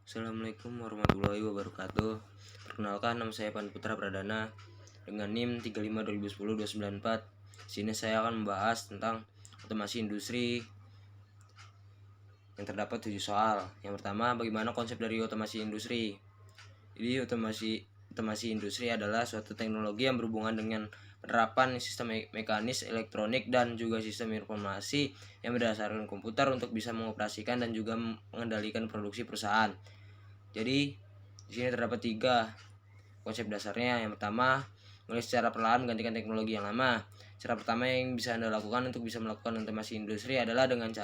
Assalamualaikum warahmatullahi wabarakatuh. Perkenalkan, nama saya Pan Putra Pradana dengan NIM 35 2010 294. Sini saya akan membahas tentang otomasi industri yang terdapat 7 soal. Yang pertama, bagaimana konsep dari otomasi industri? Jadi otomasi industri adalah suatu teknologi yang berhubungan dengan penerapan sistem mekanis, elektronik, dan juga sistem informasi yang berdasarkan komputer untuk bisa mengoperasikan dan juga mengendalikan produksi perusahaan. Jadi di sini terdapat 3 konsep dasarnya. Yang pertama, mulai secara perlahan menggantikan teknologi yang lama. Cara pertama yang bisa Anda lakukan untuk bisa melakukan otomasi industri adalah dengan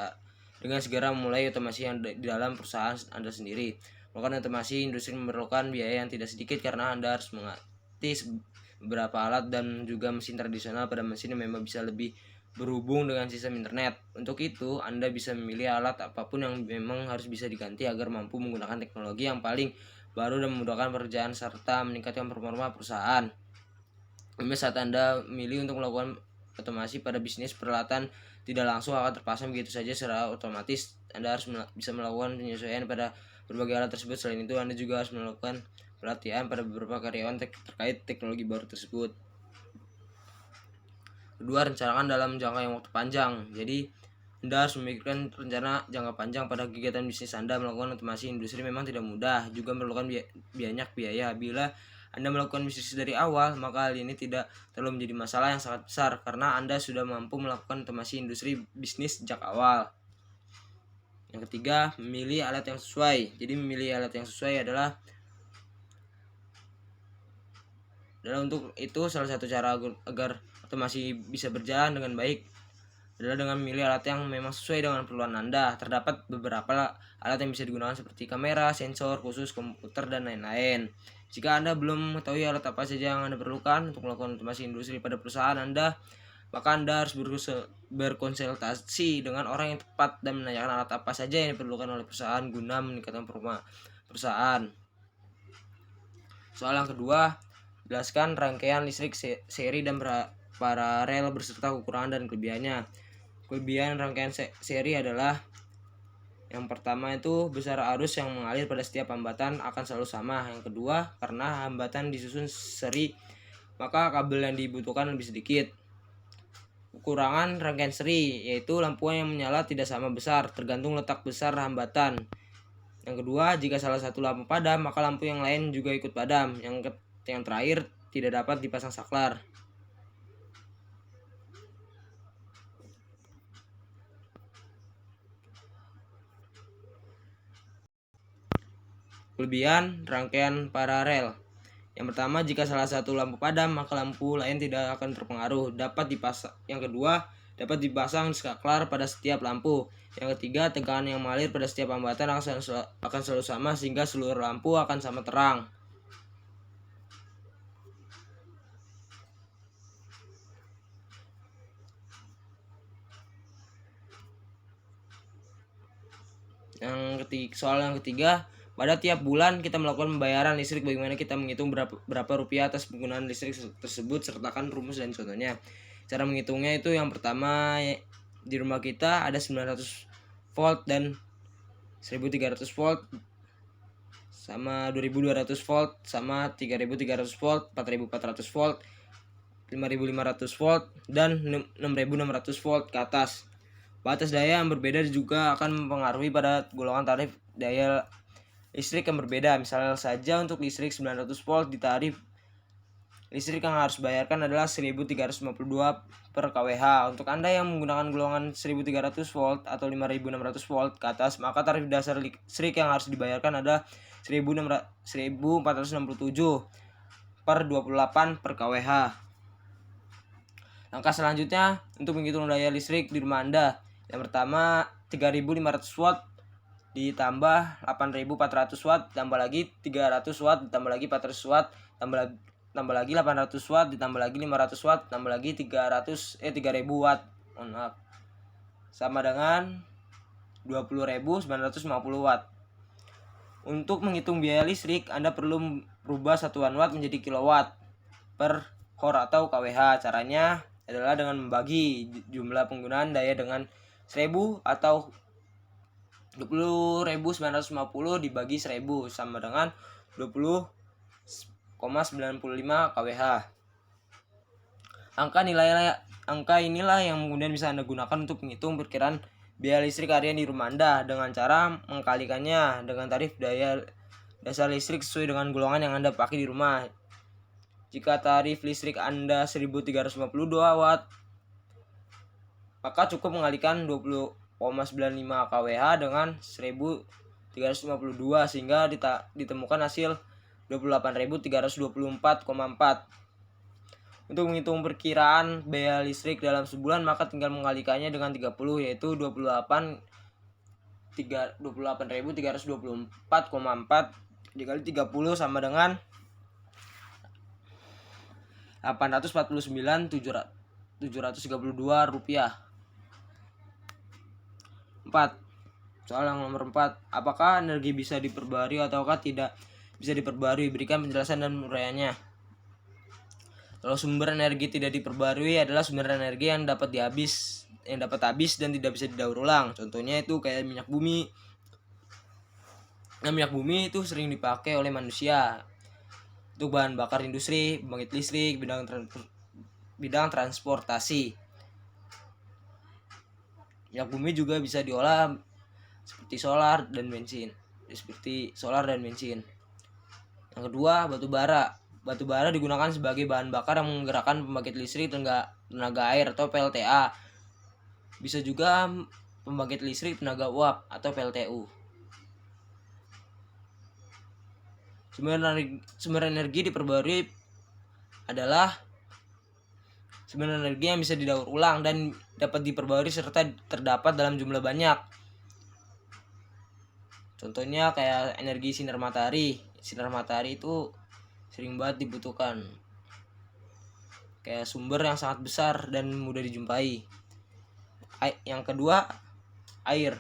segera memulai otomasi yang di dalam perusahaan Anda sendiri. Melakukan otomasi industri memerlukan biaya yang tidak sedikit karena Anda harus mengganti beberapa alat dan juga mesin tradisional pada mesin yang memang bisa lebih berhubung dengan sistem internet. Untuk itu, Anda bisa memilih alat apapun yang memang harus bisa diganti agar mampu menggunakan teknologi yang paling baru dan memudahkan pekerjaan serta meningkatkan performa perusahaan. Saat Anda memilih untuk melakukan otomasi pada bisnis, peralatan tidak langsung akan terpasang begitu saja secara otomatis. Anda harus bisa melakukan penyesuaian pada berbagai alat tersebut. Selain itu, Anda juga harus melakukan pelatihan pada beberapa karyawan terkait teknologi baru tersebut. Kedua, rencanakan dalam jangka yang waktu panjang. Jadi Anda harus memikirkan rencana jangka panjang pada kegiatan bisnis Anda. Melakukan otomasi industri memang tidak mudah, juga memerlukan banyak biaya. Bila Anda melakukan bisnis dari awal, maka hal ini tidak terlalu menjadi masalah yang sangat besar karena Anda sudah mampu melakukan otomasi industri bisnis sejak awal. Yang ketiga, memilih alat yang sesuai. Jadi memilih alat yang sesuai adalah untuk itu salah satu cara agar otomasi bisa berjalan dengan baik adalah dengan memilih alat yang memang sesuai dengan keperluan Anda. Terdapat beberapa alat yang bisa digunakan seperti kamera, sensor khusus, komputer, dan lain-lain. Jika Anda belum mengetahui alat apa saja yang Anda perlukan untuk melakukan otomasi industri pada perusahaan Anda, maka Anda harus berkonsultasi dengan orang yang tepat dan menanyakan alat apa saja yang diperlukan oleh perusahaan guna meningkatkan performa perusahaan. Soal yang kedua, jelaskan rangkaian listrik seri dan paralel beserta kekurangan dan kelebihannya. Kelebihan rangkaian seri adalah yang pertama itu besar arus yang mengalir pada setiap hambatan akan selalu sama. Yang kedua, karena hambatan disusun seri, maka kabel yang dibutuhkan lebih sedikit. Kekurangan rangkaian seri yaitu lampu yang menyala tidak sama besar, tergantung letak besar hambatan. Yang kedua, jika salah satu lampu padam, maka lampu yang lain juga ikut padam. Yang terakhir, tidak dapat dipasang saklar. Kelebihan rangkaian paralel. Yang pertama, jika salah satu lampu padam, maka lampu lain tidak akan terpengaruh. Yang kedua, dapat dipasang saklar pada setiap lampu. Yang ketiga, tekanan yang mengalir pada setiap hambatan akan selalu sama sehingga seluruh lampu akan sama terang. Soal yang ketiga, pada tiap bulan kita melakukan pembayaran listrik. Bagaimana kita menghitung berapa rupiah atas penggunaan listrik tersebut, sertakan rumus dan contohnya. Cara menghitungnya itu yang pertama, di rumah kita ada 900 volt dan 1300 volt sama 2200 volt sama 3300 volt, 4400 volt, 5500 volt, dan 6600 volt ke atas. Batas daya yang berbeda juga akan mempengaruhi pada golongan tarif daya listrik yang berbeda. Misalnya saja untuk listrik 900 volt, di tarif listrik yang harus bayarkan adalah 1352 per kWh. Untuk Anda yang menggunakan golongan 1300 volt atau 5600 volt ke atas, maka tarif dasar listrik yang harus dibayarkan adalah 1467 per 28 per kWh. Langkah selanjutnya untuk menghitung daya listrik di rumah Anda. Yang pertama, 3500 watt ditambah 8400 watt, tambah lagi 300 watt, ditambah lagi 400 watt, tambah lagi 800 watt, ditambah lagi 500 watt, tambah lagi 3000 watt. Sama dengan 20.950 watt. Untuk menghitung biaya listrik, Anda perlu merubah satuan watt menjadi kilowatt per core atau kWh. Caranya adalah dengan membagi jumlah penggunaan daya dengan 1000 atau 20.950 dibagi 1000 sama dengan 20,95 kWh. Angka inilah yang kemudian bisa Anda gunakan untuk menghitung perkiraan biaya listrik harian di rumah Anda dengan cara mengkalikannya dengan tarif daya dasar listrik sesuai dengan golongan yang Anda pakai di rumah. Jika tarif listrik Anda 1352 watt, maka cukup mengalikan 20,95 kWh dengan 1352 sehingga ditemukan hasil 28.324,4. Untuk menghitung perkiraan biaya listrik dalam sebulan, maka tinggal mengalikannya dengan 30, yaitu 28.324,4 dikali 30 sama dengan 849.732 rupiah. 4. Soal yang nomor 4. Apakah energi bisa diperbarui ataukah tidak bisa diperbarui? Berikan penjelasan dan uraiannya. Kalau sumber energi tidak diperbarui adalah sumber energi yang dapat habis dan tidak bisa didaur ulang. Contohnya itu kayak minyak bumi. Nah, minyak bumi itu sering dipakai oleh manusia untuk bahan bakar industri, pembangkit listrik, bidang transportasi. Minyak bumi juga bisa diolah seperti solar dan bensin. Yang kedua, batu bara. Batu bara digunakan sebagai bahan bakar yang menggerakkan pembangkit listrik tenaga air atau PLTA. Bisa juga pembangkit listrik tenaga uap atau PLTU. Sumber energi diperbarui adalah sumber energi yang bisa didaur ulang dan dapat diperbarui serta terdapat dalam jumlah banyak. Contohnya kayak energi sinar matahari. Sinar matahari itu sering banget dibutuhkan. Kayak sumber yang sangat besar dan mudah dijumpai. Yang kedua, air.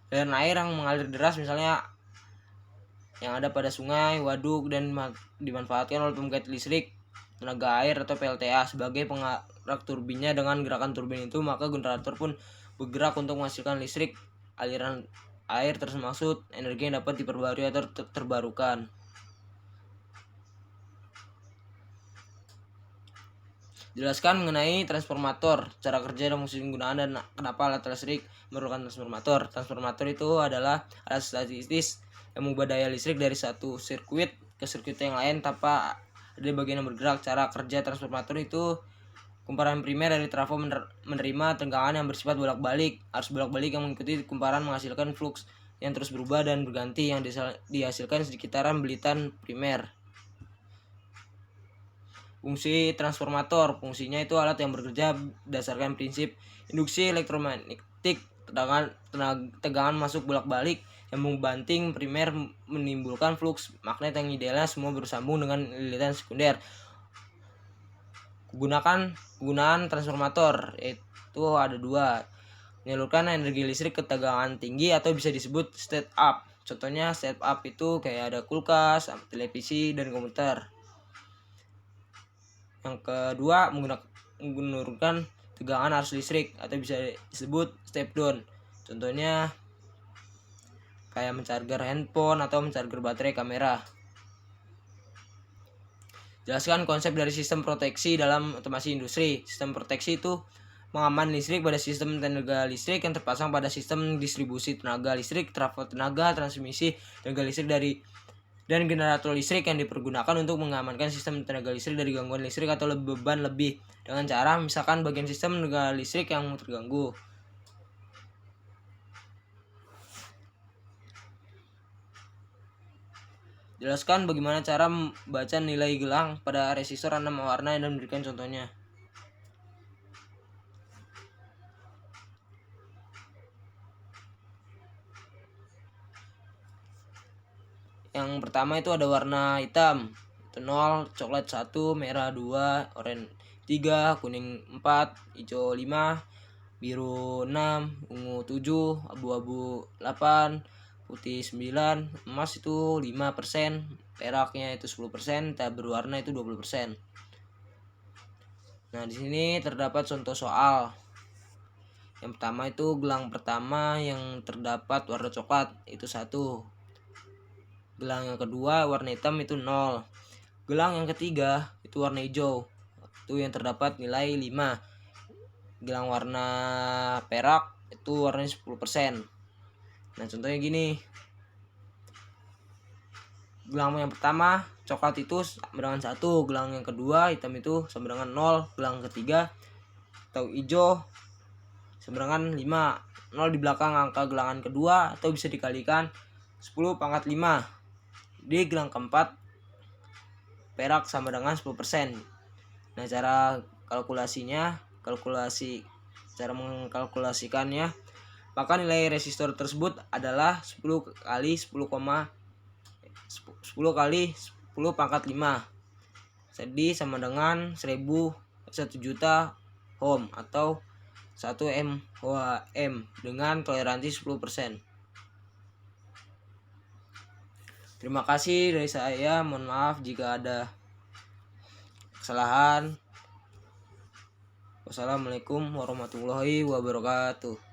Dan air yang mengalir deras misalnya yang ada pada sungai, waduk, dan dimanfaatkan oleh pembangkit listrik tenaga air atau PLTA sebagai penggerak turbinnya. Dengan gerakan turbin itu, maka generator pun bergerak untuk menghasilkan listrik. Aliran air termasuk energi yang dapat diperbarui atau terbarukan. Jelaskan mengenai transformator, cara kerja dan fungsi penggunaan, dan kenapa alat listrik memerlukan transformator. Transformator itu adalah alat statis yang mengubah daya listrik dari satu sirkuit ke sirkuit yang lain tanpa ada bagian yang bergerak. Cara kerja transformator itu, kumparan primer dari trafo menerima tegangan yang bersifat bolak-balik. Arus bolak-balik yang mengikuti kumparan menghasilkan flux yang terus berubah dan berganti yang dihasilkan di sekitaran belitan primer. Fungsi transformator, fungsinya itu alat yang bekerja berdasarkan prinsip induksi elektromagnetik. Tegangan masuk bolak-balik yang membanting primer menimbulkan flux magnet yang idealnya semua bersambung dengan lilitan sekunder. Kegunaan transformator itu ada dua. Menyalurkan energi listrik ke tegangan tinggi atau bisa disebut step up. Contohnya step up itu kayak ada kulkas, televisi, dan komputer. Yang kedua, menurunkan tegangan arus listrik atau bisa disebut step down. Contohnya kayak mencarger handphone atau mencarger baterai kamera. Jelaskan konsep dari sistem proteksi dalam otomasi industri. Sistem proteksi itu mengaman listrik pada sistem tenaga listrik yang terpasang pada sistem distribusi tenaga listrik, trafo tenaga, transmisi tenaga listrik dan generator listrik yang dipergunakan untuk mengamankan sistem tenaga listrik dari gangguan listrik atau beban lebih dengan cara misalkan bagian sistem tenaga listrik yang terganggu. Jelaskan bagaimana cara membaca nilai gelang pada resistor 6 warna dan berikan contohnya. Yang pertama itu ada warna hitam, itu 0, coklat 1, merah 2, oranye 3, kuning 4, hijau 5, biru 6, ungu 7, abu-abu 8, putih 9, emas itu 5%, peraknya itu 10%, tak berwarna itu 20%. Nah, di sini terdapat contoh soal. Yang pertama itu gelang pertama yang terdapat warna coklat itu 1. Gelang yang kedua warna hitam itu 0. Gelang yang ketiga itu warna hijau, itu yang terdapat nilai 5. Gelang warna perak itu warnanya 10%. Nah contohnya gini, gelang yang pertama coklat itu sama dengan 1, gelang yang kedua hitam itu sama dengan 0, gelang ketiga atau hijau sama dengan 5. 0 di belakang angka gelangan kedua atau bisa dikalikan 10 pangkat 5. Di gelang keempat perak sama dengan 10%. Nah cara mengkalkulasikannya, maka nilai resistor tersebut adalah 10 kali 10 kali 10 pangkat 5. Jadi sama dengan 1 juta ohm atau 1 mWm dengan toleransi 10%. Terima kasih dari saya. Mohon maaf jika ada kesalahan. Wassalamualaikum warahmatullahi wabarakatuh.